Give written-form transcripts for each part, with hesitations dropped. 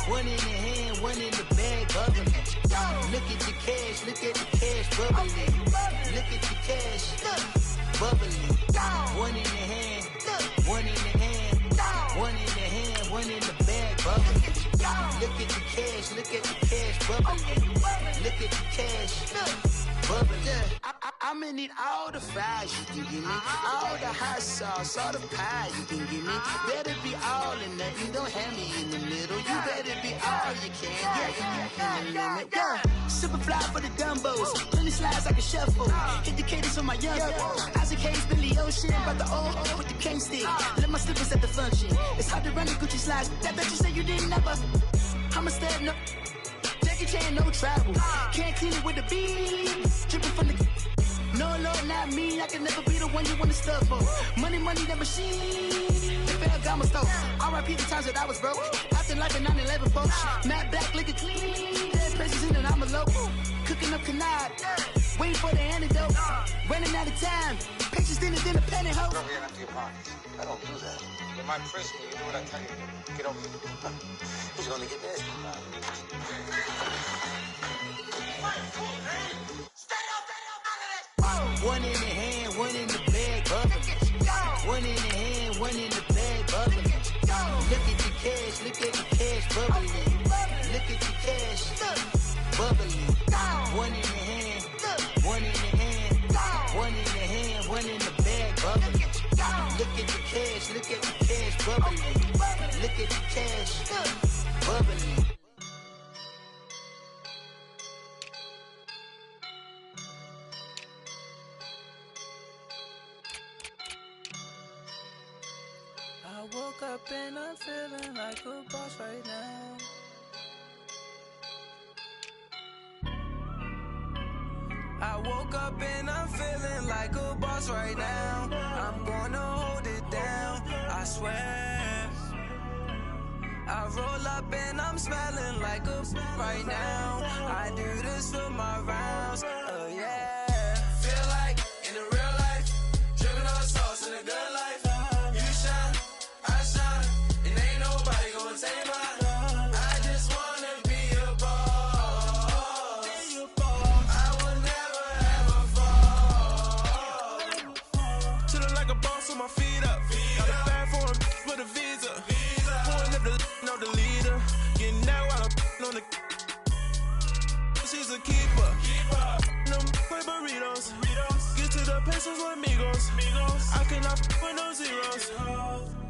One in the hand, one in the bag, bubbling. Look at the cash, look at the cash bubbling. Look at the cash, bubbling. One in the hand, one in the hand, one in the hand, one in the bag, bubbling. Look at the cash, look at the cash bubbling. Look at the cash, bubbling. I'ma need all the fries you can give me, all the hot sauce, all the pie you can give me. Better be all or nothing, don't have me in the middle. You better be all you can, yeah. Super fly for the dumbos, plenty slides like a shuffle. Hit the cadence for my young Isaac Hayes, Billy Ocean, but the old with the cane stick. Let my slippers at the function. It's hard to run the Gucci slides. That bet you say you didn't never. I'ma step no. Jackie Chan, no travel. Can't clean it with the beat. Dripping from the. No, Lord, not me. I can never be the one you want to stuff for. Money, that machine. They fell down my stove. R.I.P. the times that I was broke. Acting like a 9/11 folks. Matte black, liquor clean. Dead places in and I'm a local. Cooking up canard. Waiting for the antidote. Running out of time. Patience in the penny hoe. Go here after your party. I don't do that. In my prison, you do what I tell you. Get over here. Who's gonna get this? One in the hand, one in the bag, bubbling. One in the hand, one in the bag, bubbling. Look at the cash, look at the cash bubbling. Look at the cash, bubbling. One in the hand, one in the hand, one in the hand, one in the bag, bubbling. Look at the cash, look at the cash bubbling. Look at the cash, bubbling. I woke up and I'm feeling like a boss right now. I woke up and I'm feeling like a boss right now. I'm gonna hold it down, I swear. I roll up and I'm smelling like a right now. I do this for my rounds, oh yeah. Feel like in the real life, dripping on sauce in the good life. You shine, I shine, and ain't nobody gonna take mine. I just wanna be a boss. I will never ever fall. Chillin' like a boss with my feet up. Got a bag for him with a visa. Pulling up the know the leader. Getting that while I'm on the. She's a keeper. Them play burritos. Get to the pesos with amigos. I cannot with no zeros.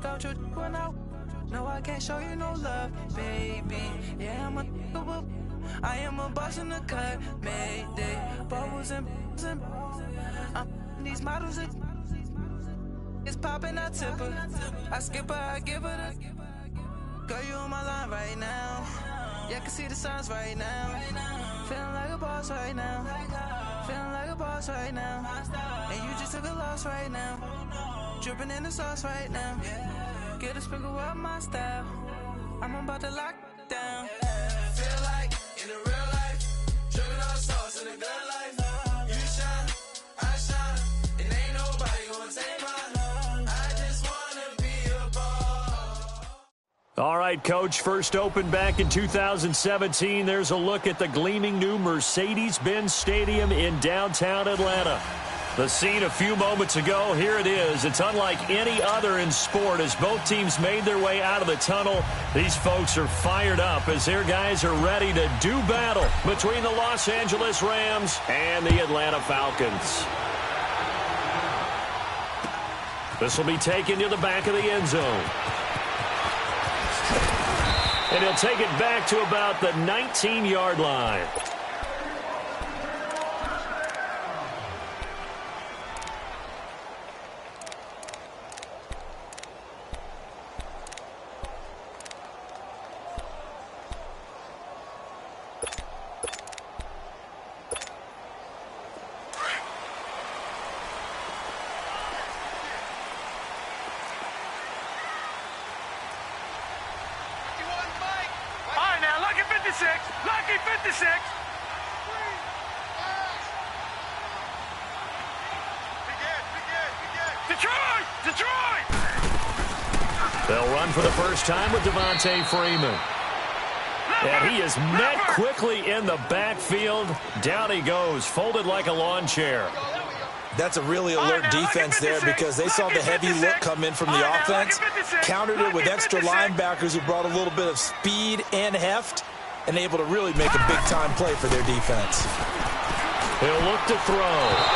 Don't you run out? No, I can't show you no love, baby. Yeah, I am a boss in the cut. Mayday. Bubbles and these models are. It's popping, I tip her. I skip her, I give her the. Girl, you on my line right now. Yeah, I can see the signs right now. Feeling like a boss right now. Feeling like a boss right now. And you just took a loss right now. Dripping in the sauce right now. Get a sprinkle up my style. I'm about to lock down. Feel like in the real life, dripping on sauce in the good life. You shine, I shine, and ain't nobody gonna take mine. I just wanna be a boss. All right, Coach, first opened back in 2017. There's a look at the gleaming new Mercedes-Benz Stadium in downtown Atlanta. The scene a few moments ago, here it is. It's unlike any other in sport as both teams made their way out of the tunnel. These folks are fired up as their guys are ready to do battle between the Los Angeles Rams and the Atlanta Falcons. This will be taken to the back of the end zone. And he'll take it back to about the 19-yard line. Lucky 56. Detroit! They'll run for the first time with Devontae Freeman. And he is met quickly in the backfield. Down he goes, folded like a lawn chair. That's a really alert defense there because they saw the heavy look come in from the offense, countered it with extra linebackers who brought a little bit of speed and heft, and able to really make a big-time play for their defense. He'll look to throw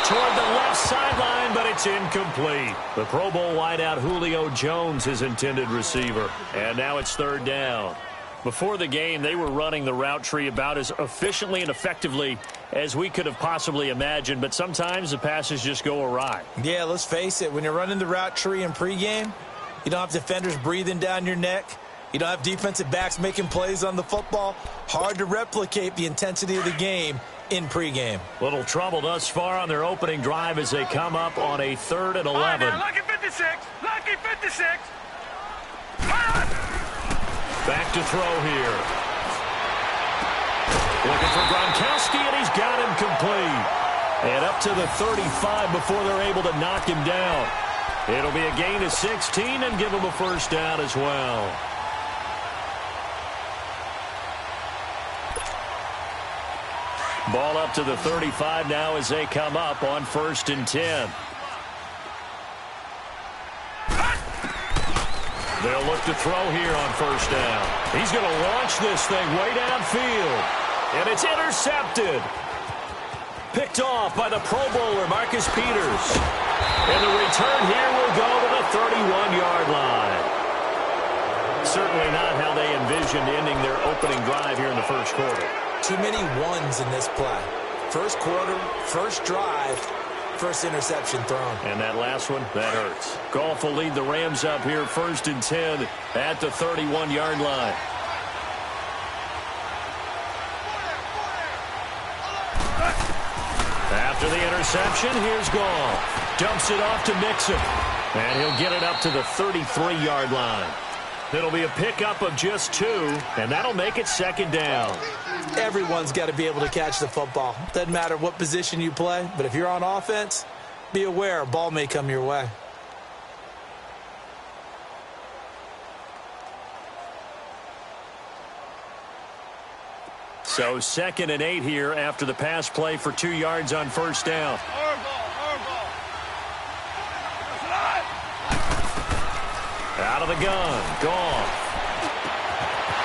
toward the left sideline, but it's incomplete. The Pro Bowl wideout Julio Jones, his intended receiver. And now it's third down. Before the game, they were running the route tree about as efficiently and effectively as we could have possibly imagined, but sometimes the passes just go awry. Yeah, let's face it. When you're running the route tree in pregame, you don't have defenders breathing down your neck. You don't have defensive backs making plays on the football. Hard to replicate the intensity of the game in pregame. Little trouble thus far on their opening drive as they come up on a 3rd and 11. Lucky 56. Lucky 56. Back to throw here. Looking for Gronkowski, and he's got him complete. And up to the 35 before they're able to knock him down. It'll be a gain of 16 and give him a first down as well. Ball up to the 35 now as they come up on 1st and 10. They'll look to throw here on 1st down. He's going to launch this thing way downfield. And it's intercepted. Picked off by the Pro Bowler, Marcus Peters. And the return here will go to the 31-yard line. Certainly not how they envisioned ending their opening drive here in the first quarter. Too many ones in this play. First quarter, first drive, first interception thrown. And that last one, that hurts. Goff will lead the Rams up here 1st and 10 at the 31-yard line. After the interception, here's Goff. Dumps it off to Mixon. And he'll get it up to the 33-yard line. It'll be a pickup of just 2, and that'll make it 2nd down. Everyone's got to be able to catch the football. Doesn't matter what position you play, but if you're on offense, be aware a ball may come your way. So 2nd and 8 here after the pass play for 2 yards on 1st down. Out of the gun, Goff.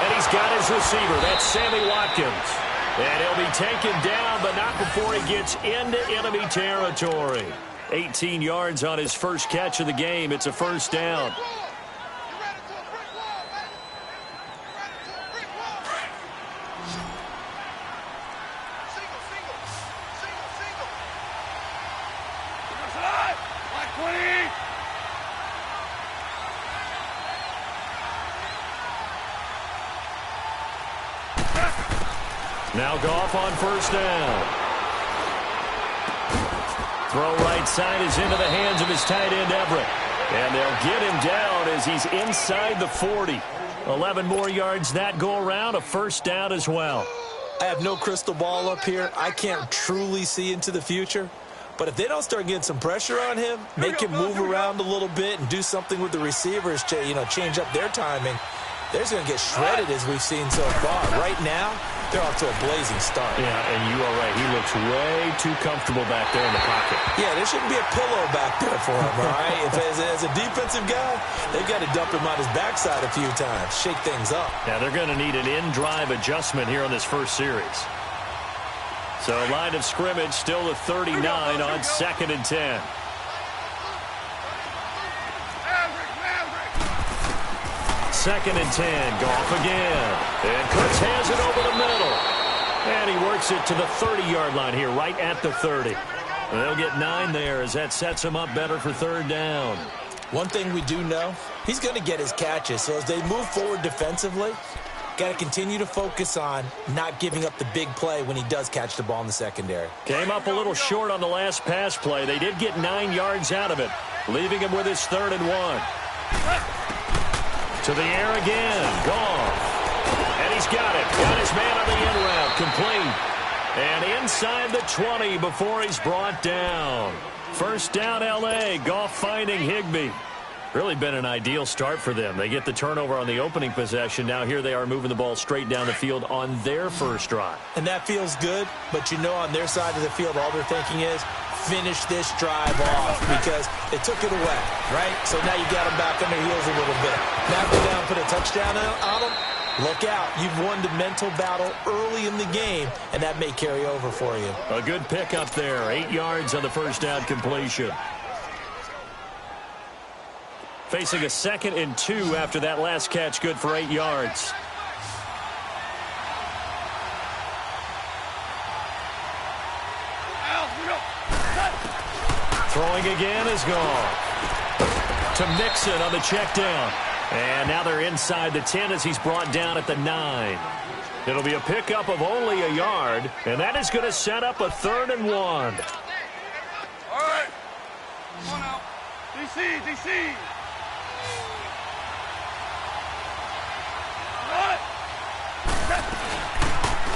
And he's got his receiver. That's Sammy Watkins. And he'll be taken down, but not before he gets into enemy territory. 18 yards on his first catch of the game. It's a first down. Now Goff on 1st down. Throw right side is into the hands of his tight end, Everett. And they'll get him down as he's inside the 40. 11 more yards that go around, a first down as well. I have no crystal ball up here. I can't truly see into the future. But if they don't start getting some pressure on him, make him move around a little bit and do something with the receivers to, change up their timing, they're just going to get shredded as we've seen so far. Right now, they're off to a blazing start. Yeah, and you are right. He looks way too comfortable back there in the pocket. Yeah, there shouldn't be a pillow back there for him, all right? As a defensive guy, they've got to dump him on his backside a few times, shake things up. Now, they're going to need an in-drive adjustment here on this first series. So, line of scrimmage still the 39 on 2nd and 10. Second and 10, Goff again. And Cooks has it over the middle. And he works it to the 30-yard line here, right at the 30. They'll get 9 there as that sets him up better for 3rd down. One thing we do know, he's going to get his catches. So as they move forward defensively, got to continue to focus on not giving up the big play when he does catch the ball in the secondary. Came up a little short on the last pass play. They did get 9 yards out of it, leaving him with his 3rd and 1. To the air again, Goff. And he's got it. Got his man on the in route, complete. And inside the 20 before he's brought down. First down, L.A. Goff finding Higbee. Really been an ideal start for them. They get the turnover on the opening possession. Now here they are moving the ball straight down the field on their first drive. And that feels good, but you know on their side of the field, all they're thinking is finish this drive off because they took it away, right? So now you got them back on their heels a little bit. Now go down, put a touchdown on them. Look out. You've won the mental battle early in the game, and that may carry over for you. A good pickup there. 8 yards on the first down completion. Facing a 2nd and 2 after that last catch, good for 8 yards. Throwing again is gone. To Mixon on the check down. And now they're inside the 10 as he's brought down at the 9. It'll be a pickup of only a yard, and that is going to set up a 3rd and 1. All right. Come on out. DC.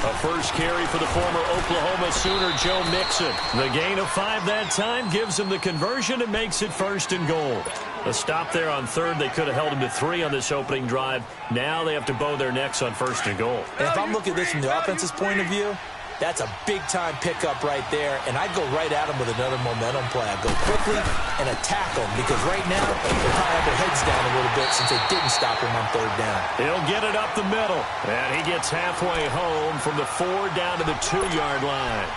A first carry for the former Oklahoma Sooner, Joe Mixon. The gain of 5 that time gives him the conversion and makes it 1st and goal. A stop there on 3rd. They could have held him to 3 on this opening drive. Now they have to bow their necks on 1st and goal. And if I'm looking at this from the offense's point of view, that's a big-time pickup right there, and I'd go right at him with another momentum play. I'd go quickly and attack him because right now they probably have their heads down a little bit since they didn't stop him on 3rd down. He'll get it up the middle, and he gets halfway home from the 4 down to the 2-yard line.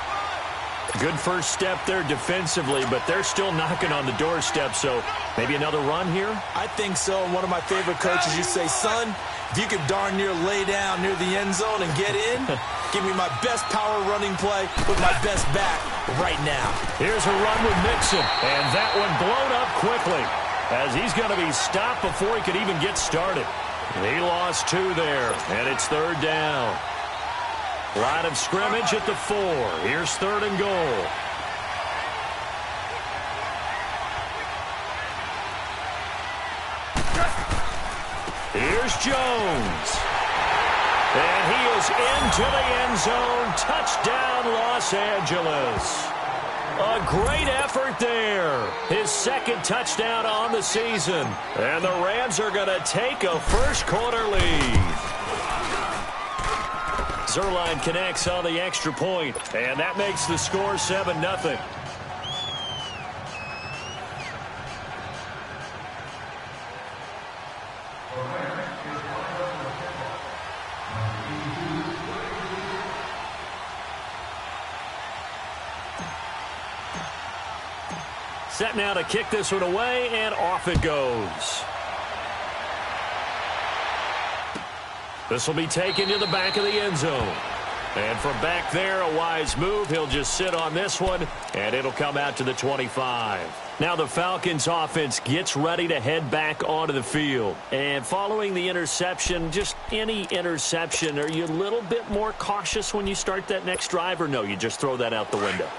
Good first step there defensively, but they're still knocking on the doorstep, so maybe another run here? I think so. One of my favorite coaches used to say, son, if you could darn near lay down near the end zone and get in, give me my best power running play with my best back right now. Here's a run with Mixon, and that one blown up quickly as he's going to be stopped before he could even get started. He lost 2 there, and it's 3rd down. Line of scrimmage at the 4. Here's 3rd and goal. Here's Jones. And he is into the end zone. Touchdown, Los Angeles. A great effort there. His 2nd touchdown on the season. And the Rams are going to take a first-quarter lead. Zuerlein connects on the extra point, and that makes the score 7-0. Set now to kick this one away, and off it goes. This will be taken to the back of the end zone. And from back there, a wise move. He'll just sit on this one, and it'll come out to the 25. Now the Falcons offense gets ready to head back onto the field. And following the interception, just any interception, are you a little bit more cautious when you start that next drive, or no, you just throw that out the window?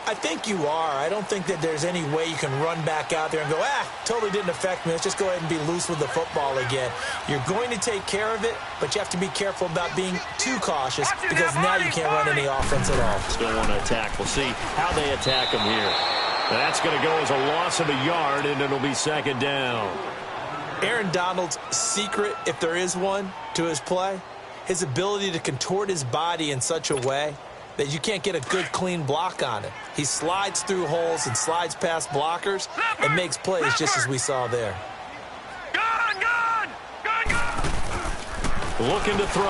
I think you are. I don't think that there's any way you can run back out there and go, totally didn't affect me. Let's just go ahead and be loose with the football again. You're going to take care of it, but you have to be careful about being too cautious because now you can't run any offense at all. Still want to attack. We'll see how they attack him here. That's going to go as a loss of a yard, and it'll be 2nd down. Aaron Donald's secret, if there is one, to his play, his ability to contort his body in such a way that you can't get a good, clean block on it. He slides through holes and slides past blockers and makes plays just as we saw there. Gun! Looking to throw.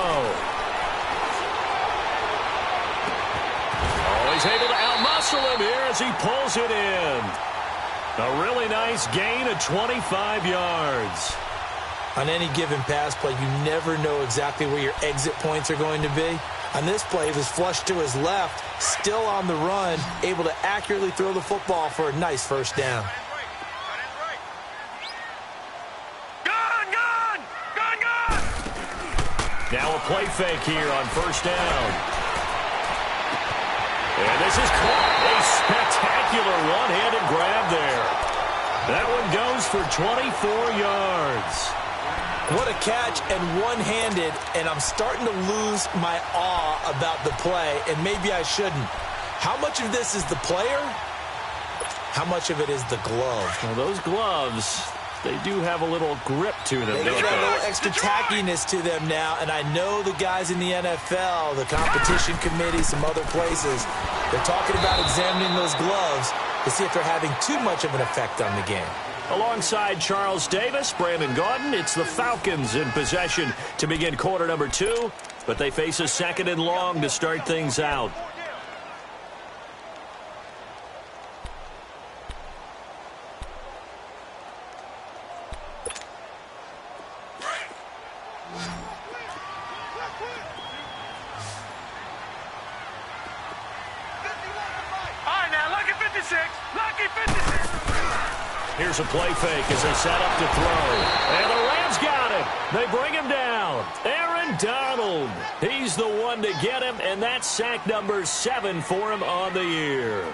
Oh, he's able to outmuscle him here as he pulls it in. A really nice gain of 25 yards. On any given pass play, you never know exactly where your exit points are going to be. On this play, he was flushed to his left, still on the run, able to accurately throw the football for a nice 1st down. Gun! Now a play fake here on 1st down. And this is caught. A spectacular one-handed grab there. That one goes for 24 yards. What a catch, and one-handed, and I'm starting to lose my awe about the play, and maybe I shouldn't. How much of this is the player? How much of it is the glove? Well, those gloves, they do have a little grip to them. They got a little extra tackiness to them now, and I know the guys in the NFL, the competition committee, some other places, they're talking about examining those gloves to see if they're having too much of an effect on the game. Alongside Charles Davis, Brandon Gaudin, it's the Falcons in possession to begin quarter number 2, but they face a 2nd and long to start things out. Here's a play fake as they set up to throw. And the Rams got him. They bring him down. Aaron Donald. He's the one to get him, and that's sack number 7 for him on the year.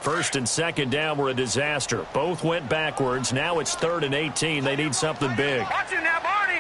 First and 2nd down were a disaster. Both went backwards. Now it's 3rd and 18. They need something big. Watch him now, Barney.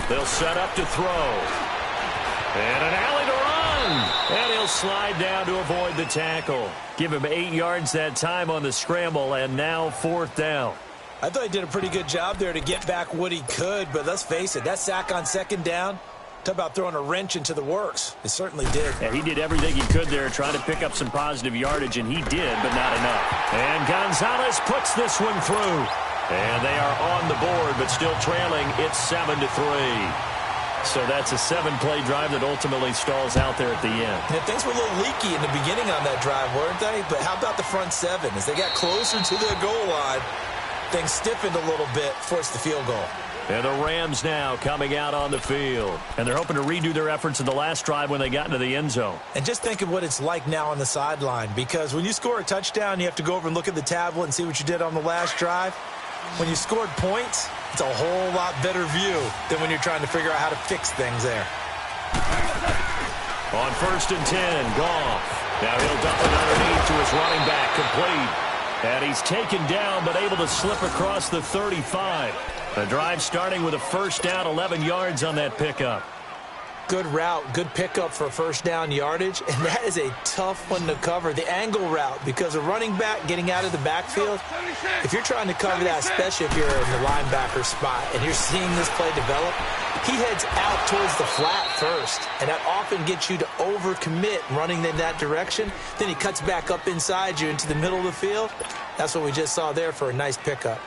They'll set up to throw. And an alley to run. And he'll slide down to avoid the tackle. Give him 8 yards that time on the scramble, and now 4th down. I thought he did a pretty good job there to get back what he could, but let's face it, that sack on 2nd down, talk about throwing a wrench into the works. It certainly did. Yeah, he did everything he could there, trying to pick up some positive yardage, and he did, but not enough. And Gonzalez puts this one through. And they are on the board, but still trailing. It's 7-3. So that's a 7-play drive that ultimately stalls out there at the end. And things were a little leaky in the beginning on that drive, weren't they? But how about the front 7? As they got closer to their goal line, things stiffened a little bit, forced the field goal. And the Rams now coming out on the field. And they're hoping to redo their efforts in the last drive when they got into the end zone. And just think of what it's like now on the sideline. Because when you score a touchdown, you have to go over and look at the tablet and see what you did on the last drive. When you scored points, it's a whole lot better view than when you're trying to figure out how to fix things there. On 1st and 10, Goff. Now he'll dump it underneath to his running back, complete. And he's taken down, but able to slip across the 35. The drive starting with a 1st down, 11 yards on that pickup. Good route, good pickup for 1st down yardage, and that is a tough one to cover, the angle route, because a running back getting out of the backfield, if you're trying to cover that, especially if you're in the linebacker spot and you're seeing this play develop, he heads out towards the flat first, and that often gets you to overcommit running in that direction. Then he cuts back up inside you into the middle of the field. That's what we just saw there for a nice pickup.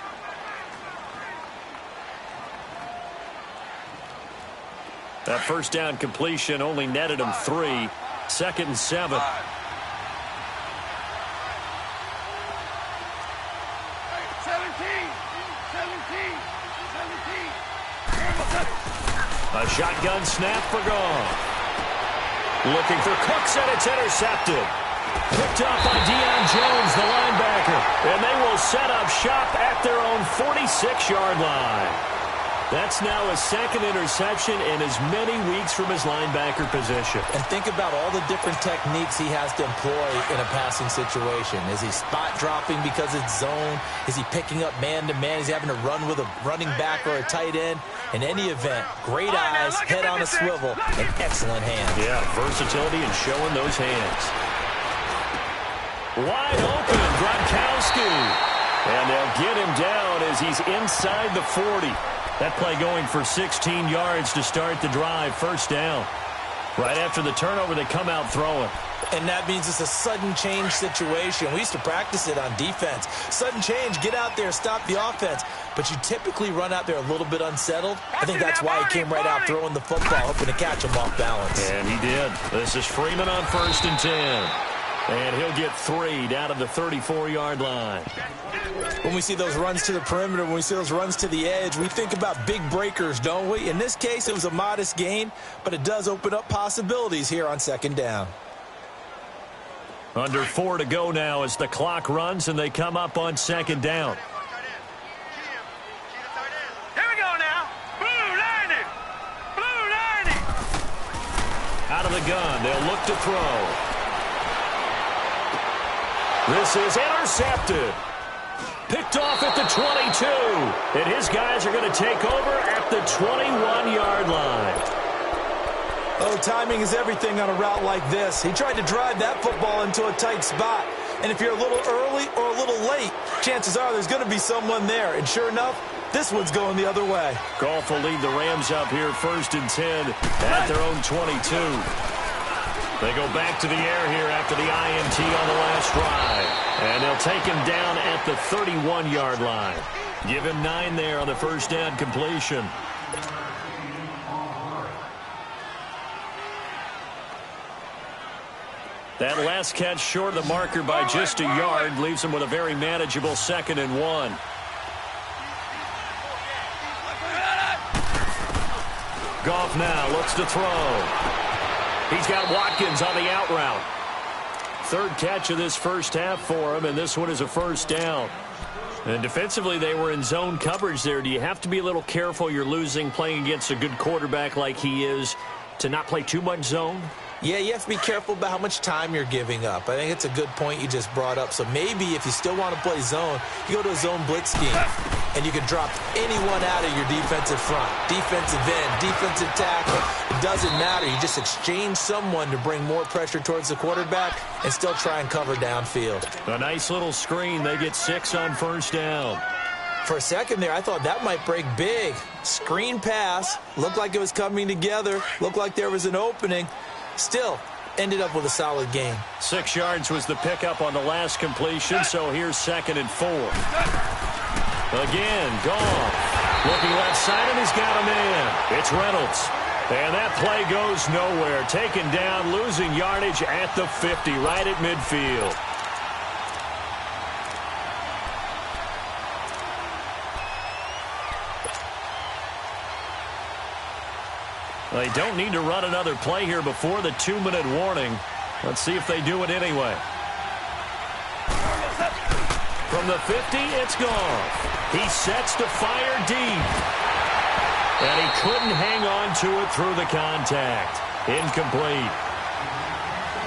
That 1st down completion only netted him 3. 2nd and 7. A shotgun snap for Goff. Looking for Cooks, and it's intercepted. Picked up by Deion Jones, the linebacker. And they will set up shop at their own 46-yard line. That's now his 2nd interception in as many weeks from his linebacker position. And think about all the different techniques he has to employ in a passing situation. Is he spot dropping because it's zone? Is he picking up man-to-man? Is he having to run with a running back or a tight end? In any event, great eyes, head on a swivel, and excellent hands. Yeah, versatility and showing those hands. Wide open, Gronkowski. And they'll get him down as he's inside the 40. That play going for 16 yards to start the drive. 1st down. Right after the turnover, they come out throwing. And that means it's a sudden change situation. We used to practice it on defense. Sudden change, get out there, stop the offense. But you typically run out there a little bit unsettled. I think that's why he came right out throwing the football, hoping to catch him off balance. And he did. This is Freeman on 1st and 10. And he'll get 3 down to the 34-yard line. When we see those runs to the perimeter, when we see those runs to the edge, we think about big breakers, don't we? In this case, it was a modest gain, but it does open up possibilities here on 2nd down. Under 4 to go now as the clock runs and they come up on 2nd down. Here we go now. Blue 90. Blue 90. Out of the gun, they'll look to throw. This is intercepted. Picked off at the 22. And his guys are going to take over at the 21-yard line. Oh, timing is everything on a route like this. He tried to drive that football into a tight spot. And if you're a little early or a little late, chances are there's going to be someone there. And sure enough, this one's going the other way. Goff will lead the Rams up here 1st and 10 at their own 22. They go back to the air here after the INT on the last drive. And they'll take him down at the 31-yard line. Give him 9 there on the first down completion. That last catch short of the marker by just a yard leaves him with a very manageable 2nd and 1. Goff now looks to throw. He's got Watkins on the out route. 3rd catch of this first half for him, and this one is a first down. And defensively, they were in zone coverage there. Do you have to be a little careful? You're losing playing against a good quarterback like he is to not play too much zone? Yeah, you have to be careful about how much time you're giving up. I think it's a good point you just brought up. So maybe if you still want to play zone, you go to a zone blitz scheme, and you can drop anyone out of your defensive front, defensive end, defensive tackle. It doesn't matter. You just exchange someone to bring more pressure towards the quarterback and still try and cover downfield. A nice little screen. They get 6 on first down. For a second there, I thought that might break big. Screen pass. Looked like it was coming together. Looked like there was an opening. Still, ended up with a solid game. 6 yards was the pickup on the last completion, so here's 2nd and 4. Again, Goff. Looking left side, and he's got a man. It's Reynolds. And that play goes nowhere. Taken down, losing yardage at the 50, right at midfield. They don't need to run another play here before the 2-minute warning. Let's see if they do it anyway. From the 50, it's Goff. He sets to fire deep. And he couldn't hang on to it through the contact. Incomplete.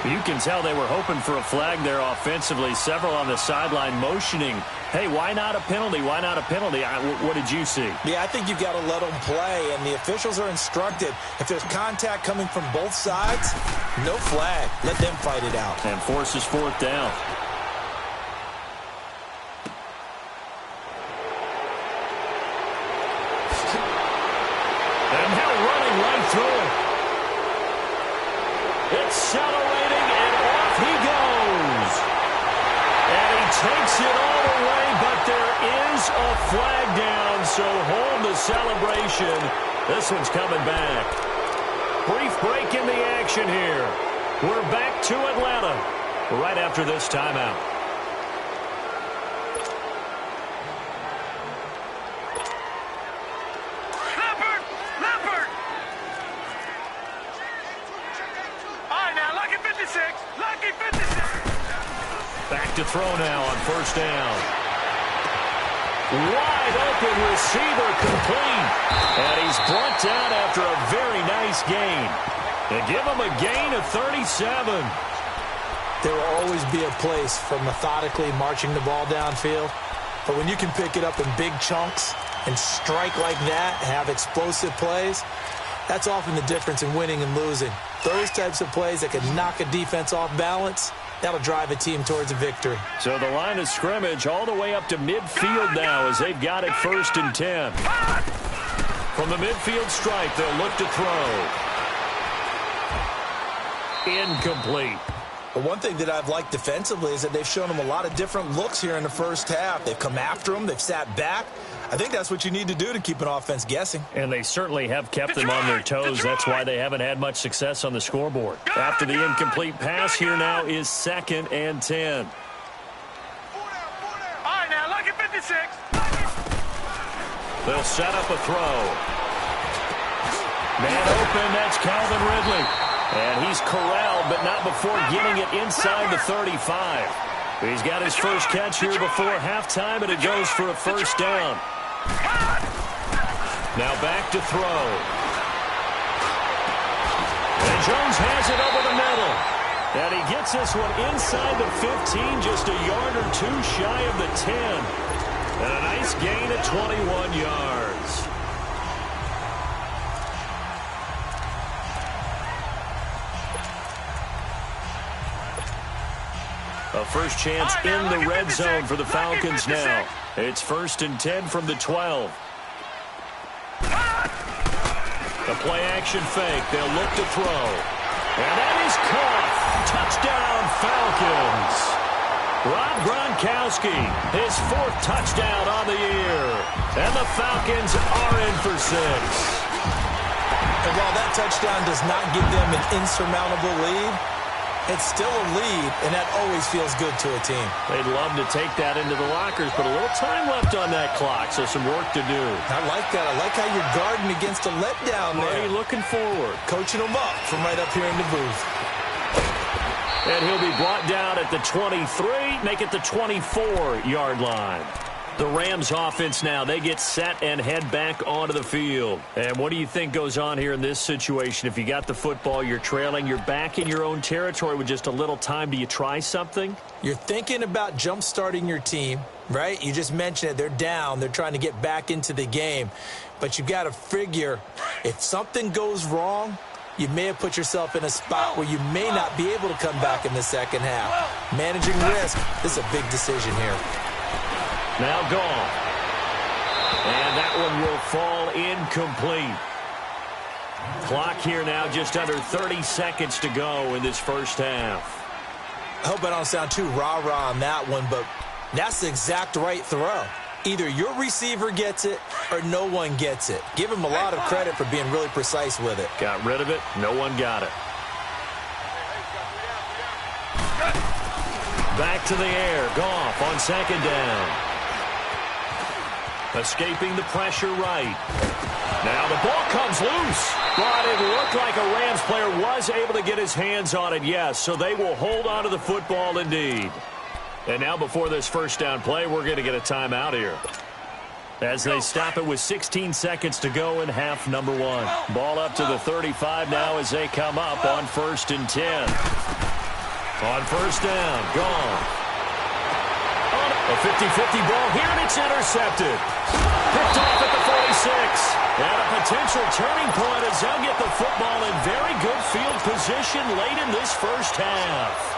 You can tell they were hoping for a flag there offensively. Several on the sideline motioning, hey, why not a penalty? Why not a penalty? What did you see? Yeah, I think you've got to let them play, and the officials are instructed. If there's contact coming from both sides, no flag. Let them fight it out. And forces 4th down. And now running right through it. Accelerating, and off he goes. And he takes it all the way, but there is a flag down, so hold the celebration. This one's coming back. Brief break in the action here. We're back to Atlanta right after this timeout. Leopard! All right, now, lucky 56. Lucky 56. Back to throw now on first down. Wide open receiver complete. And he's brought down after a very nice gain. And give him a gain of 37. There will always be a place for methodically marching the ball downfield. But when you can pick it up in big chunks and strike like that, have explosive plays, that's often the difference in winning and losing. Those types of plays that can knock a defense off balance, that'll drive a team towards a victory. So the line of scrimmage all the way up to midfield now as they've got it 1st and 10. From the midfield stripe, they'll look to throw. Incomplete. But one thing that I've liked defensively is that they've shown them a lot of different looks here in the first half. They've come after them. They've sat back. I think that's what you need to do to keep an offense guessing. And they certainly have kept them on their toes. That's why they haven't had much success on the scoreboard. After the incomplete pass, here now is 2nd and 10. All right, now, lucky 56. They'll set up a throw. Man open, that's Calvin Ridley. And he's corralled, but not before getting it inside the 35. He's got his first catch here before halftime, and it goes for a first down. Now back to throw. And Jones has it over the middle. And he gets this one inside the 15, just a yard or two shy of the 10. And a nice gain of 21 yards. A first chance in the red zone for the Falcons now. It's 1st and 10 from the 12. The play action fake. They'll look to throw. And that is caught. Touchdown Falcons. Rob Gronkowski, his 4th touchdown on the year. And the Falcons are in for 6. And while that touchdown does not give them an insurmountable lead, it's still a lead, and that always feels good to a team. They'd love to take that into the lockers, but a little time left on that clock, so some work to do. I like that. I like how you're guarding against a letdown there. Already looking forward. Coaching them up from right up here in the booth. And he'll be brought down at the 23, make it the 24-yard line. The Rams offense now, they get set and head back onto the field. And what do you think goes on here in this situation? If you got the football, you're trailing, you're back in your own territory with just a little time. Do you try something? You're thinking about jump-starting your team, right? You just mentioned it. They're down. They're trying to get back into the game. But you've got to figure if something goes wrong, you may have put yourself in a spot where you may not be able to come back in the second half. Managing risk, this is a big decision here. Now gone. And that one will fall incomplete. Clock here now just under 30 seconds to go in this first half. I hope I don't sound too rah-rah on that one, but that's the exact right throw. Either your receiver gets it or no one gets it. Give him a lot of credit for being really precise with it. Got rid of it. No one got it. Back to the air. Goff on 2nd down. Escaping the pressure right. Now the ball comes loose. But it looked like a Rams player was able to get his hands on it, yes. So they will hold on to the football indeed. And now before this first down play, we're going to get a timeout here. As they stop it with 16 seconds to go in half number 1. Ball up to the 35 now as they come up on 1st and 10. On 1st down, gone. A 50-50 ball here, and it's intercepted. Picked off at the 46. And a potential turning point as they'll get the football in very good field position late in this first half.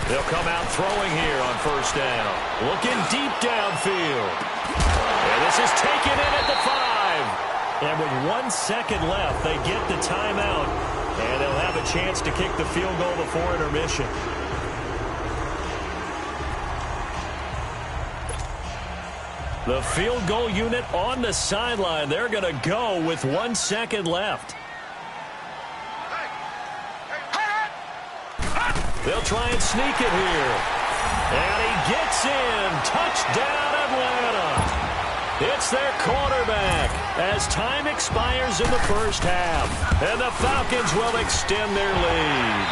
They'll come out throwing here on 1st down. Looking deep downfield. And this is taken in at the 5. And with 1 second left, they get the timeout. And they'll have a chance to kick the field goal before intermission. The field goal unit on the sideline. They're going to go with 1 second left. They'll try and sneak it here. And he gets in. Touchdown, Atlanta. It's their quarterback as time expires in the first half. And the Falcons will extend their lead.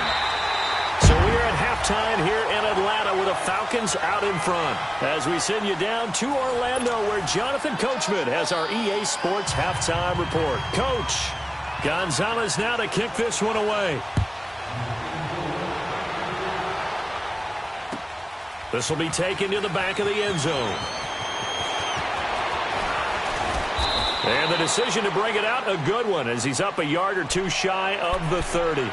So we are at halftime here in Atlanta with the Falcons out in front. As we send you down to Orlando where Jonathan Coachman has our EA Sports halftime report. Coach, Gonzalez now to kick this one away. This will be taken to the back of the end zone. And the decision to bring it out, a good one, as he's up a yard or two shy of the 30.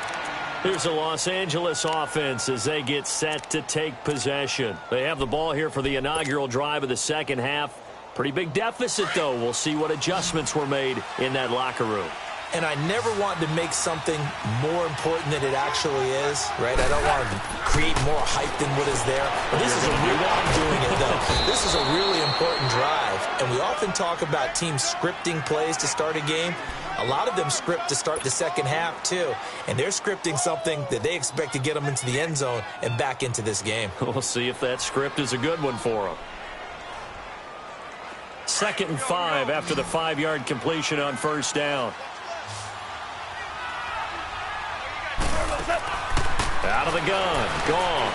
Here's the Los Angeles offense as they get set to take possession. They have the ball here for the inaugural drive of the second half. Pretty big deficit, though. We'll see what adjustments were made in that locker room. And I never want to make something more important than it actually is, right? I don't want to create more hype than what is there. But this is a real I'm doing it, though. This is a really important drive. And we often talk about teams scripting plays to start a game. A lot of them script to start the second half, too. And they're scripting something that they expect to get them into the end zone and back into this game. We'll see if that script is a good one for them. 2nd and 5 after the 5-yard completion on 1st down. Out of the gun. Gone.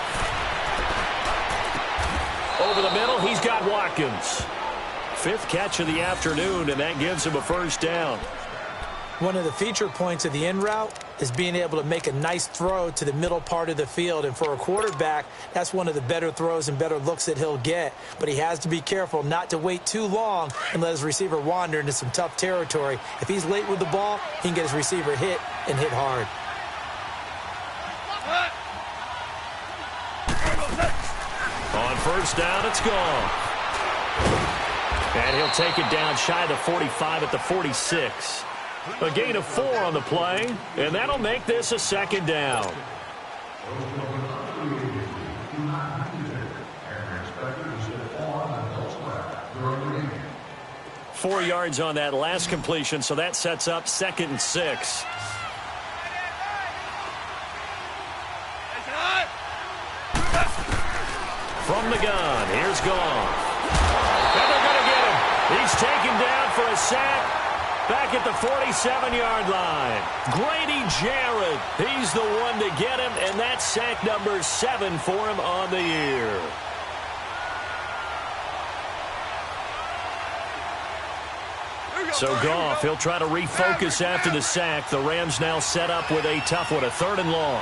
Over the middle, he's got Watkins. 5th catch of the afternoon, and that gives him a first down. One of the feature points of the in route is being able to make a nice throw to the middle part of the field. And for a quarterback, that's one of the better throws and better looks that he'll get. But he has to be careful not to wait too long and let his receiver wander into some tough territory. If he's late with the ball, he can get his receiver hit and hit hard. On first down, it's gone. And he'll take it down shy of the 45 at the 46. A gain of 4 on the play, and that'll make this a second down. 4 yards on that last completion, so that sets up 2nd and 6. From the gun, here's Goff. And they're going to get him. He's taken down for a sack. Back at the 47-yard line. Grady Jarrett, he's the one to get him, and that's sack number 7 for him on the year. So Goff, he'll try to refocus after the sack. The Rams now set up with a tough one, a 3rd and long.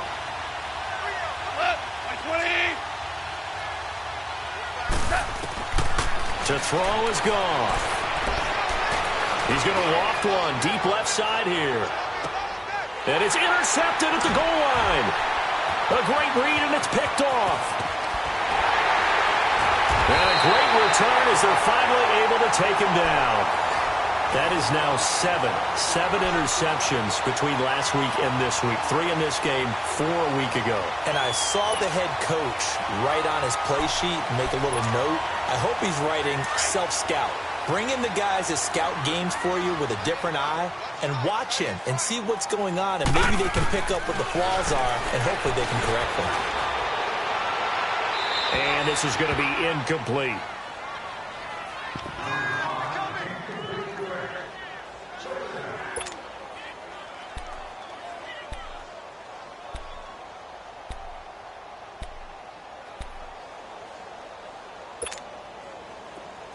To throw is Goff. He's going to loft one deep left side here. And it's intercepted at the goal line. A great read, and it's picked off. And a great return as they're finally able to take him down. That is now 7 interceptions between last week and this week. 3 in this game, 4 a week ago. And I saw the head coach write on his play sheet, make a little note. I hope he's writing self-scout. Bring in the guys that scout games for you with a different eye and watch him and see what's going on, and maybe they can pick up what the flaws are, and hopefully they can correct them. And this is going to be incomplete.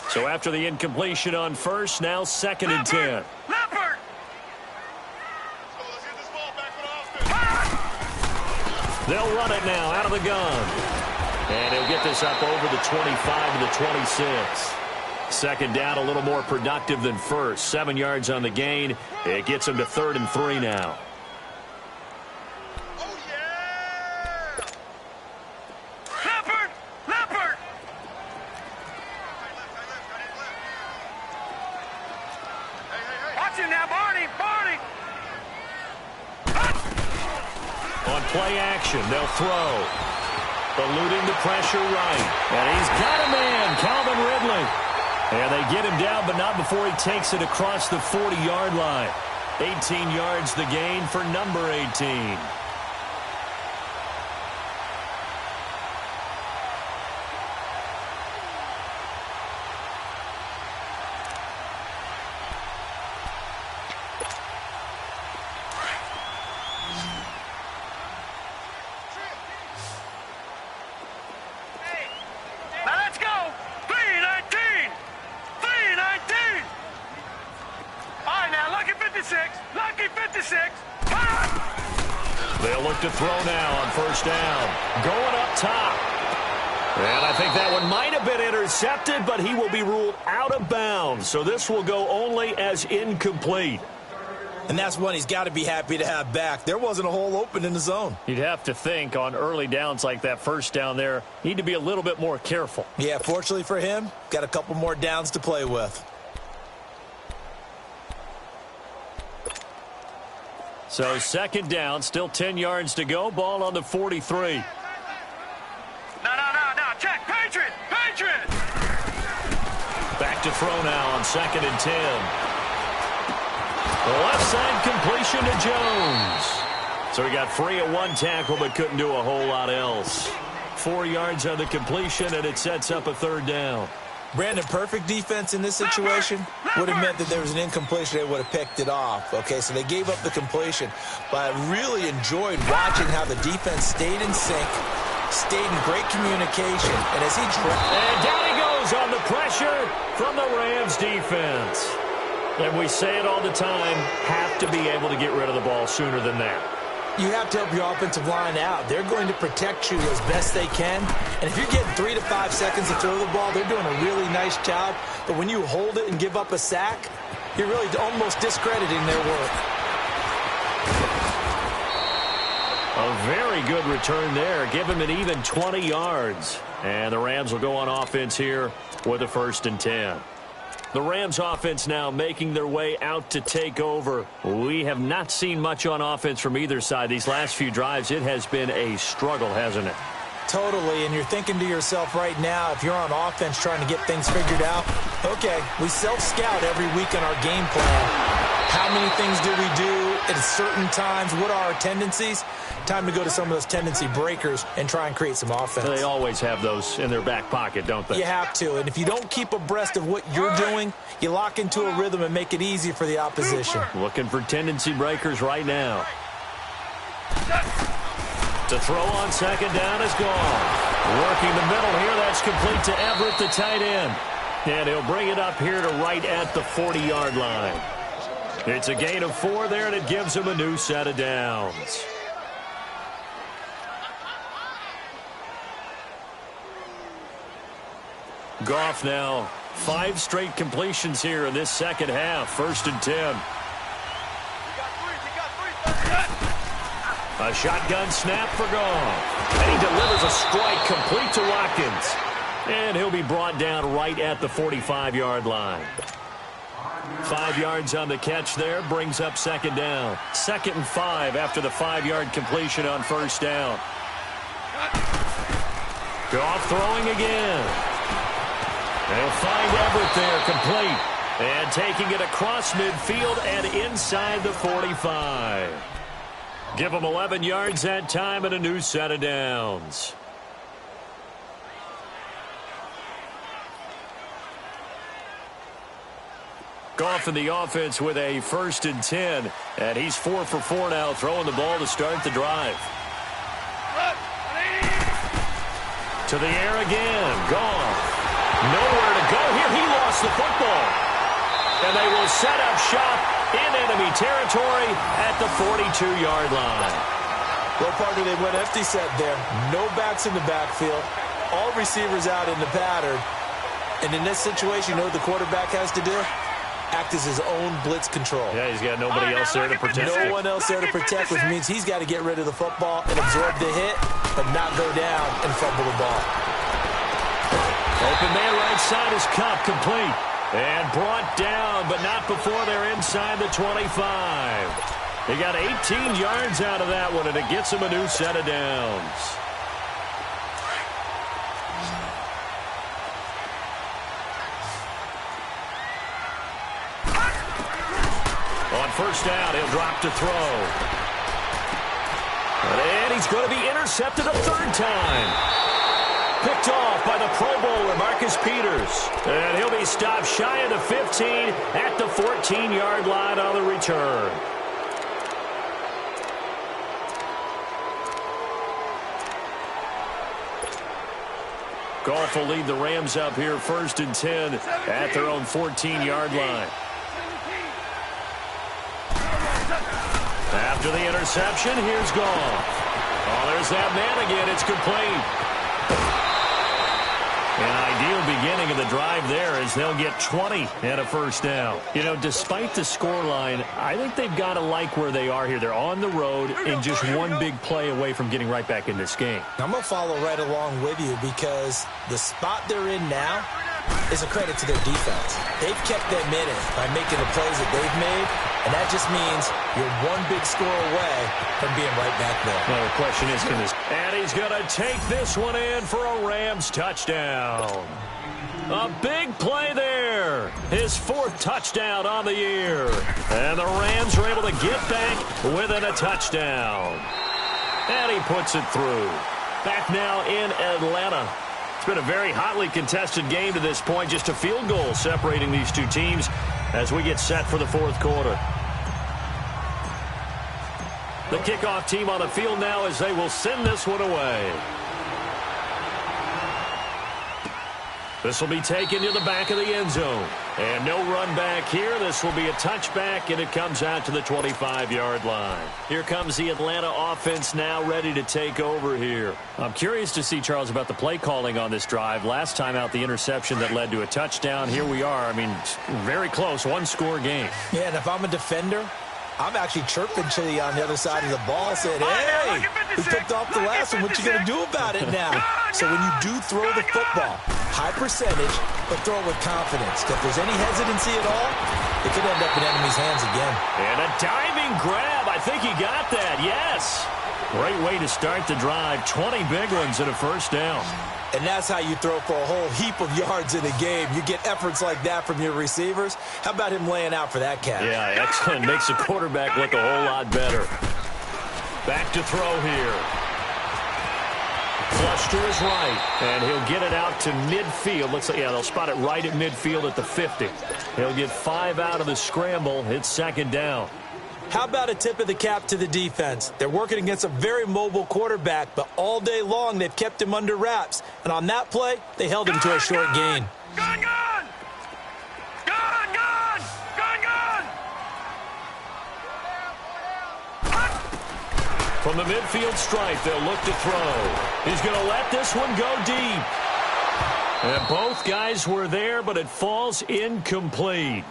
So after the incompletion on first, now 2nd and 10. They'll run it now out of the gun. And he'll get this up over the 25 to the 26. 2nd down, a little more productive than first. 7 yards on the gain. It gets him to 3rd and 3 now. Play action, they'll throw. Eluding the pressure right. And he's got a man, Calvin Ridley. And they get him down, but not before he takes it across the 40-yard line. 18 yards the gain for number 18. They'll look to throw now on first down. Going up top. And I think that one might have been intercepted, but he will be ruled out of bounds. So this will go only as incomplete. And that's one he's got to be happy to have back. There wasn't a hole open in the zone. You'd have to think on early downs like that first down there, need to be a little bit more careful. Yeah, fortunately for him, got a couple more downs to play with. So 2nd down, still 10 yards to go. Ball on the 43. No. Check. Patriot. Back to throw now on 2nd and 10. The left side completion to Jones. So he got free at 1 tackle, but couldn't do a whole lot else. 4 yards on the completion, and it sets up a 3rd down. Brandon, perfect defense in this situation would have meant that there was an incompletion. They would have picked it off. Okay, so they gave up the completion. But I really enjoyed watching how the defense stayed in sync, stayed in great communication. And as he and down he goes on the pressure from the Rams defense. And we say it all the time, have to be able to get rid of the ball sooner than that. You have to help your offensive line out. They're going to protect you as best they can. And if you're getting 3 to 5 seconds to throw the ball, they're doing a really nice job. But when you hold it and give up a sack, you're really almost discrediting their work. A very good return there. Give him an even 20 yards. And the Rams will go on offense here with a 1st and 10. The Rams offense now making their way out to take over. We have not seen much on offense from either side. These last few drives, it has been a struggle, hasn't it? Totally, and you're thinking to yourself right now, if you're on offense trying to get things figured out, okay, we self-scout every week on our game plan. How many things do we do at certain times? What are our tendencies? Time to go to some of those tendency breakers and try and create some offense. They always have those in their back pocket, don't they? You have to, and if you don't keep abreast of what you're doing, you lock into a rhythm and make it easy for the opposition. Looking for tendency breakers right now. To throw on 2nd down is gone. Working the middle here, that's complete to Everett, the tight end. And he'll bring it up here to right at the 40-yard line. It's a gain of 4 there, and it gives him a new set of downs. Goff now 5 straight completions here in this second half. 1st and 10. A shotgun snap for Goff. And he delivers a strike complete to Watkins. And he'll be brought down right at the 45-yard line. 5 yards on the catch there, brings up 2nd down. 2nd and 5 after the 5-yard completion on 1st down. Goff throwing again. They'll find Everett there, complete. And taking it across midfield and inside the 45. Give them 11 yards that time and a new set of downs. Goff in the offense with a 1st and 10. And he's 4 for 4 now, throwing the ball to start the drive. To the air again. Goff. Nowhere to go here. He lost the football. And they will set up shop in enemy territory at the 42-yard line. Well, partner, they went empty set there. No backs in the backfield. All receivers out in the pattern. And in this situation, you know what the quarterback has to do? Act as his own blitz control. Yeah, he's got nobody else there to protect. No one else there to protect, which means he's got to get rid of the football and absorb the hit, but not go down and fumble the ball. Open man right side is Kupp, complete. And brought down, but not before they're inside the 25. He got 18 yards out of that one, and it gets him a new set of downs. On 1st down, he'll drop to throw. And he's going to be intercepted a 3rd time. Picked off by the Pro Bowler, Marcus Peters. And he'll be stopped shy of the 15 at the 14-yard line on the return. Goff will lead the Rams up here 1st and 10 at their own 14-yard line. After the interception, here's Goff. Oh, there's that man again. It's complete. An ideal beginning of the drive there as they'll get 20 and a 1st down. You know, despite the scoreline, I think they've got to like where they are here. They're on the road and just one big play away from getting right back in this game. I'm going to follow right along with you because the spot they're in now is a credit to their defense. They've kept them in it by making the plays that they've made, and that just means you're one big score away from being right back there. Well, the question is, can this... And he's going to take this one in for a Rams touchdown. A big play there. His 4th touchdown on the year. And the Rams are able to get back within a touchdown. And he puts it through. Back now in Atlanta. It's been a very hotly contested game to this point. Just a field goal separating these two teams as we get set for the fourth quarter. The kickoff team on the field now as they will send this one away. This will be taken to the back of the end zone. And no run back here. This will be a touchback, and it comes out to the 25-yard line. Here comes the Atlanta offense now ready to take over here. I'm curious to see, Charles, about the play calling on this drive. Last time out, the interception that led to a touchdown. Here we are. I mean, very close, one-score game. Yeah, and if I'm a defender, I'm actually chirping to you on the other side of the ball, saying, hey, we picked off the last one. What you going to do about it now? So when you do throw the football, high percentage, but throw it with confidence. If there's any hesitancy at all, it could end up in enemy's hands again. And a diving grab. I think he got that. Yes. Great way to start the drive. 20 big ones and a first down. And that's how you throw for a whole heap of yards in a game. You get efforts like that from your receivers. How about him laying out for that catch? Yeah, excellent. Makes the quarterback look a whole lot better. Back to throw here. Flush to his right, and he'll get it out to midfield. Looks like, yeah, they'll spot it right at midfield at the 50. He'll get 5 out of the scramble. It's second down. How about a tip of the cap to the defense? They're working against a very mobile quarterback, but all day long they've kept him under wraps. And on that play, they held him to a short gain. Gun! From the midfield stripe, they'll look to throw. He's going to let this one go deep. And both guys were there, but it falls incomplete.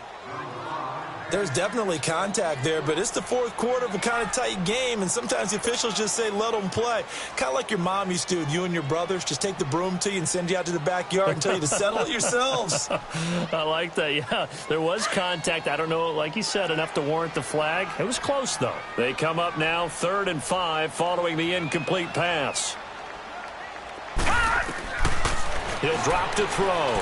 There's definitely contact there, but it's the fourth quarter of a kind of tight game, and sometimes the officials just say, let them play. Kind of like your mom used to with you and your brothers. Just take the broom to you and send you out to the backyard and tell you to settle it yourselves. I like that, yeah. There was contact. I don't know, like you said, enough to warrant the flag. It was close, though. They come up now 3rd and 5 following the incomplete pass. He'll drop to throw.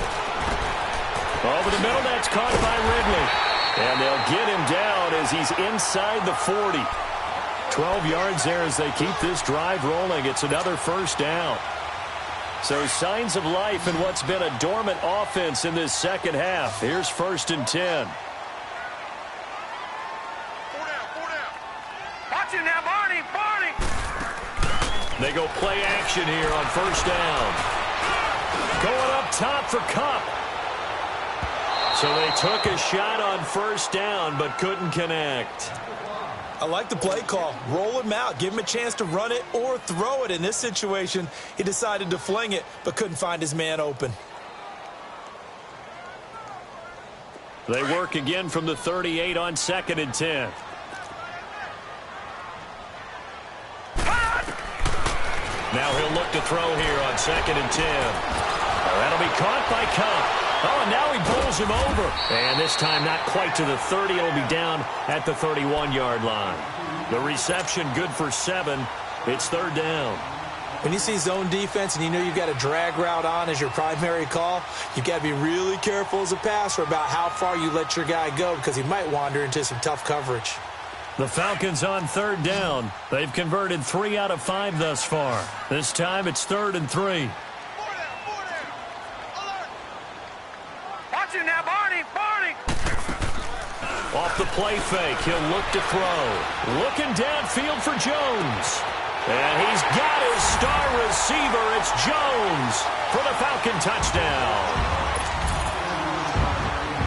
Over the middle, that's caught by Ridley. And they'll get him down as he's inside the 40. 12 yards there as they keep this drive rolling. It's another first down. So signs of life in what's been a dormant offense in this second half. Here's 1st and 10. 4 down. Watch it now, Barney. They go play action here on first down. Going up top for Kupp. So they took a shot on first down, but couldn't connect. I like the play call. Roll him out. Give him a chance to run it or throw it. In this situation, he decided to fling it, but couldn't find his man open. They work again from the 38 on 2nd and 10. Now he'll look to throw here on 2nd and 10. That'll be caught by Kupp. Oh, and now he bowls him over. And this time not quite to the 30. It'll be down at the 31-yard line. The reception good for 7. It's 3rd down. When you see zone defense and you know you've got a drag route on as your primary call, you've got to be really careful as a passer about how far you let your guy go because he might wander into some tough coverage. The Falcons on 3rd down. They've converted 3 out of 5 thus far. This time it's 3rd and 3. Now, Barney. Off the play fake, he'll look to throw. Looking downfield for Jones. And he's got his star receiver. It's Jones for the Falcon touchdown.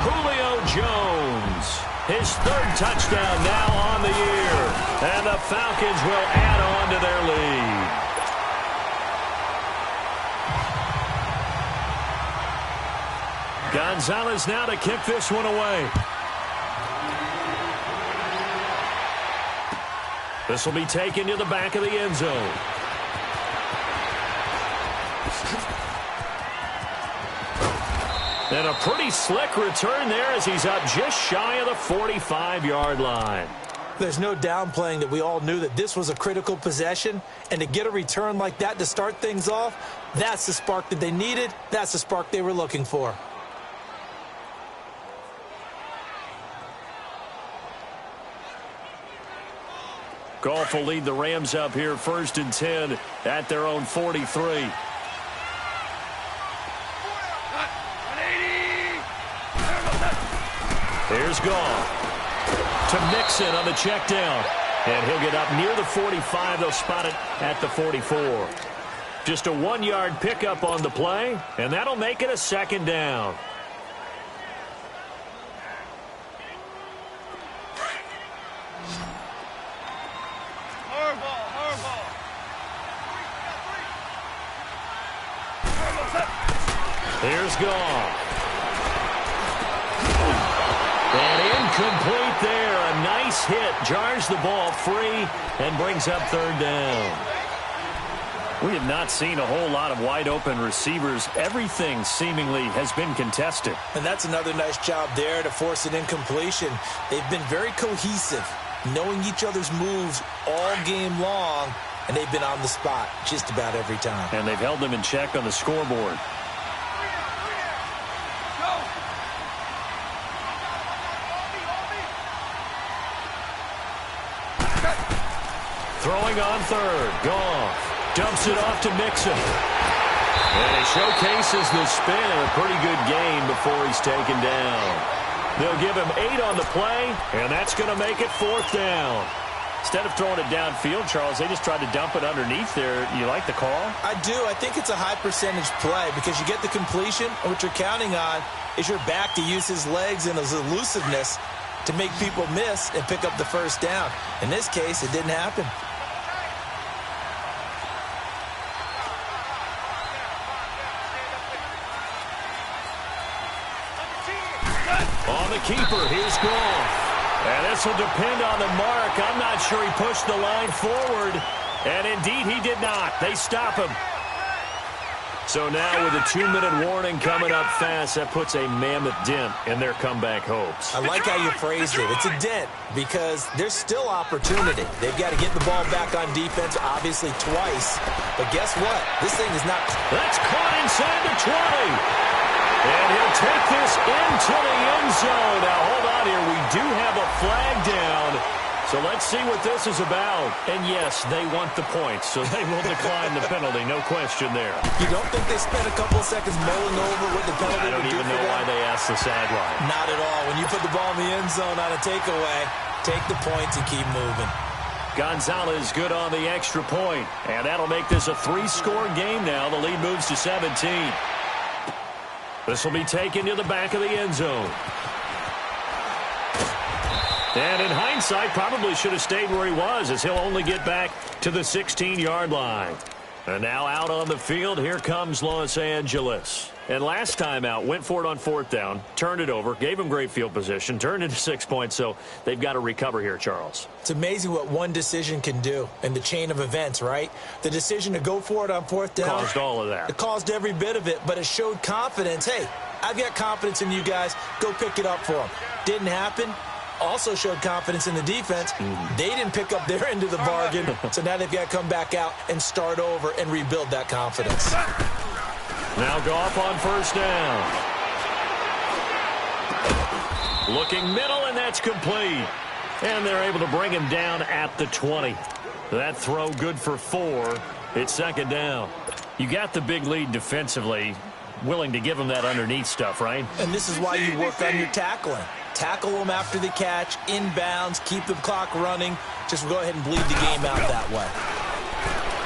Julio Jones, his 3rd touchdown now on the year. And the Falcons will add on to their lead. Gonzalez now to kick this one away. This will be taken to the back of the end zone. And a pretty slick return there as he's up just shy of the 45-yard line. There's no downplaying that we all knew that this was a critical possession, and to get a return like that to start things off, that's the spark that they needed. That's the spark they were looking for. Goff will lead the Rams up here 1st and 10 at their own 43. Here's Goff to Mixon on the check down. And he'll get up near the 45. They'll spot it at the 44. Just a 1-yard pickup on the play, and that'll make it a second down. Here's Goff. And incomplete there. A nice hit. Jars the ball free and brings up third down. We have not seen a whole lot of wide-open receivers. Everything seemingly has been contested. And that's another nice job there to force an incompletion. They've been very cohesive, knowing each other's moves all game long, and they've been on the spot just about every time. And they've held them in check on the scoreboard. Throwing on third. Goff dumps it off to Mixon. And he showcases the spin. A pretty good gain before he's taken down. They'll give him 8 on the play, and that's going to make it 4th down. Instead of throwing it downfield, Charles, they just tried to dump it underneath there. You like the call? I do. I think it's a high-percentage play because you get the completion, and what you're counting on is your back to use his legs and his elusiveness to make people miss and pick up the first down. In this case, it didn't happen. On the keeper, here's Goff. And this will depend on the mark. I'm not sure he pushed the line forward. And indeed, he did not. They stop him. So now with a 2-minute warning coming up fast, that puts a mammoth dent in their comeback hopes. I like how you phrased it. It's a dent because there's still opportunity. They've got to get the ball back on defense, obviously twice. But guess what? This thing is not... That's caught inside the 20. And he'll take this into the end zone. Now, hold on here. We do have a flag down. So let's see what this is about. And, yes, they want the points, so they will decline the penalty. No question there. You don't think they spent a couple of seconds mulling over what the penalty I don't even know why they asked the sideline. Not at all. When you put the ball in the end zone on a takeaway, take the points and keep moving. Gonzalez good on the extra point. And that'll make this a 3-score game now. The lead moves to 17. This will be taken to the back of the end zone. And in hindsight, probably should have stayed where he was, as he'll only get back to the 16-yard line. And now out on the field, here comes Los Angeles. And last time out, went for it on 4th down, turned it over, gave him great field position, turned into 6 points, so they've got to recover here, Charles. It's amazing what one decision can do in the chain of events, right? The decision to go for it on 4th down. Caused all of that. It caused every bit of it, but it showed confidence. Hey, I've got confidence in you guys. Go pick it up for them. Didn't happen. Also showed confidence in the defense. They didn't pick up their end of the bargain, so now they've got to come back out and start over and rebuild that confidence. Now Goff on 1st down. Looking middle, and that's complete. And they're able to bring him down at the 20. That throw good for 4. It's 2nd down. You got the big lead defensively. Willing to give him that underneath stuff, right? And this is why you work on your tackling. Tackle them after the catch, inbounds, keep the clock running. Just go ahead and bleed the game out that way.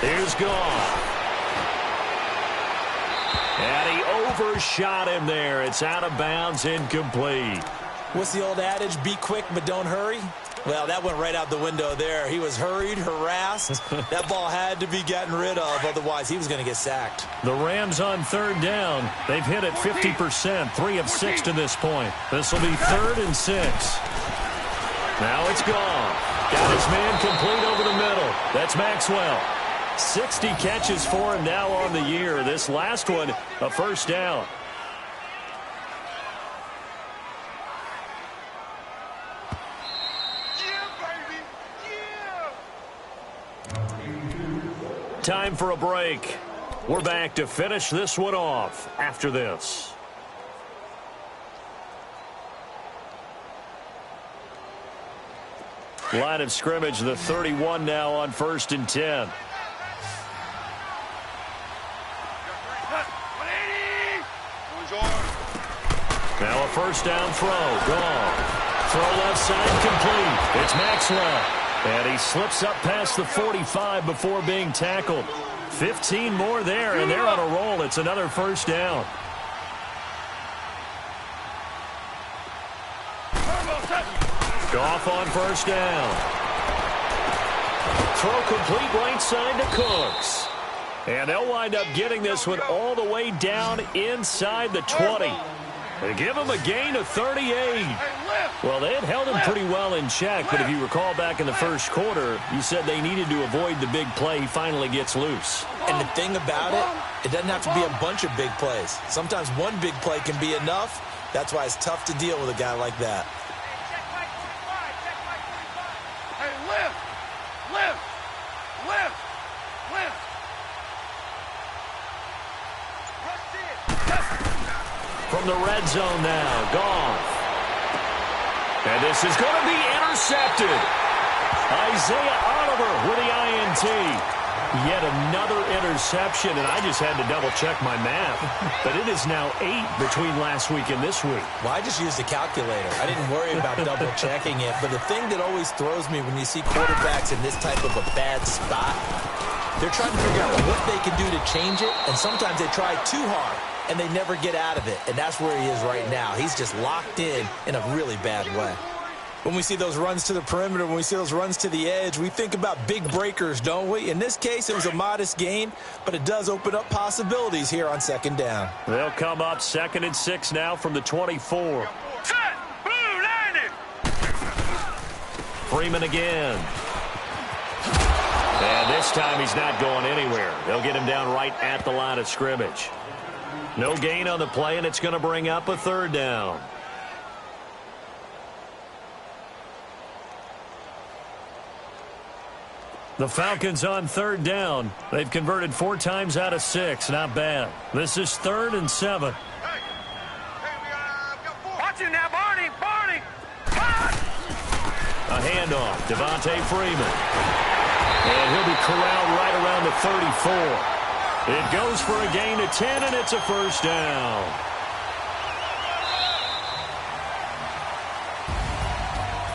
Here's Goff. And he overshot him there. It's out of bounds, incomplete. What's the old adage? Be quick, but don't hurry? Well, that went right out the window there. He was hurried, harassed. That ball had to be gotten rid of, otherwise he was going to get sacked. The Rams on 3rd down. They've hit it 50%, 3 of 6 to this point. This will be 3rd and 6. Now it's Goff. Got his man complete over the middle. That's Maxwell. 60 catches for him now on the year. This last one, a 1st down. Time for a break. We're back to finish this one off after this. Line of scrimmage, the 31 now on 1st and 10. Now a 1st down throw. Gone. Throw left side complete. It's Maxwell. And he slips up past the 45 before being tackled. 15 more there, and they're on a roll. It's another first down. Goff on first down. Throw complete right side to Cooks. And they'll wind up getting this one all the way down inside the 20. They give him a gain of 38. Well, they had held him pretty well in check, but if you recall back in the first quarter, you said they needed to avoid the big play. He finally gets loose. And the thing about it, it doesn't have to be a bunch of big plays. Sometimes one big play can be enough. That's why it's tough to deal with a guy like that. Hey, lift! From the red zone now, Goff. And this is going to be intercepted. Isaiah Oliver with the INT. Yet another interception, and I just had to double-check my math. But it is now 8 between last week and this week. Well, I just used a calculator. I didn't worry about double-checking it. But the thing that always throws me when you see quarterbacks in this type of a bad spot, they're trying to figure out what they can do to change it, and sometimes they try too hard, and they never get out of it. And that's where he is right now. He's just locked in a really bad way. When we see those runs to the perimeter, when we see those runs to the edge, we think about big breakers, don't we? In this case, it was a modest gain, but it does open up possibilities here on second down. They'll come up 2nd and 6 now from the 24. Set! Blue, landing! Freeman again. And this time he's not going anywhere. They'll get him down right at the line of scrimmage. No gain on the play, and it's going to bring up a 3rd down. The Falcons on 3rd down. They've converted 4 times out of 6. Not bad. This is 3rd and 7. Watch it now, Barney! A handoff. Devontae Freeman. And he'll be corralled right around the 34. It goes for a gain of 10, and it's a first down.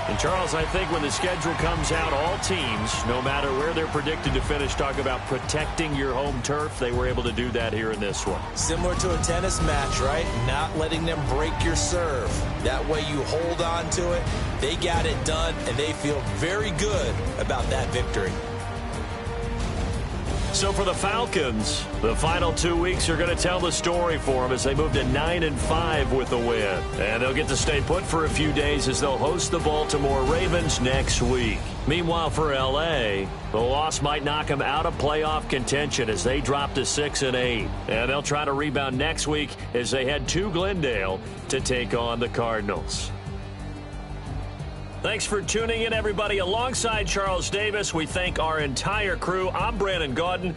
And, Charles, I think when the schedule comes out, all teams, no matter where they're predicted to finish, talk about protecting your home turf. They were able to do that here in this one. Similar to a tennis match, right? Not letting them break your serve. That way you hold on to it. They got it done, and they feel very good about that victory. So for the Falcons, the final 2 weeks are going to tell the story for them as they move to 9-5 with the win. And they'll get to stay put for a few days as they'll host the Baltimore Ravens next week. Meanwhile, for L.A., the loss might knock them out of playoff contention as they drop to 6-8. And they'll try to rebound next week as they head to Glendale to take on the Cardinals. Thanks for tuning in, everybody. Alongside Charles Davis, we thank our entire crew. I'm Brandon Gaudin.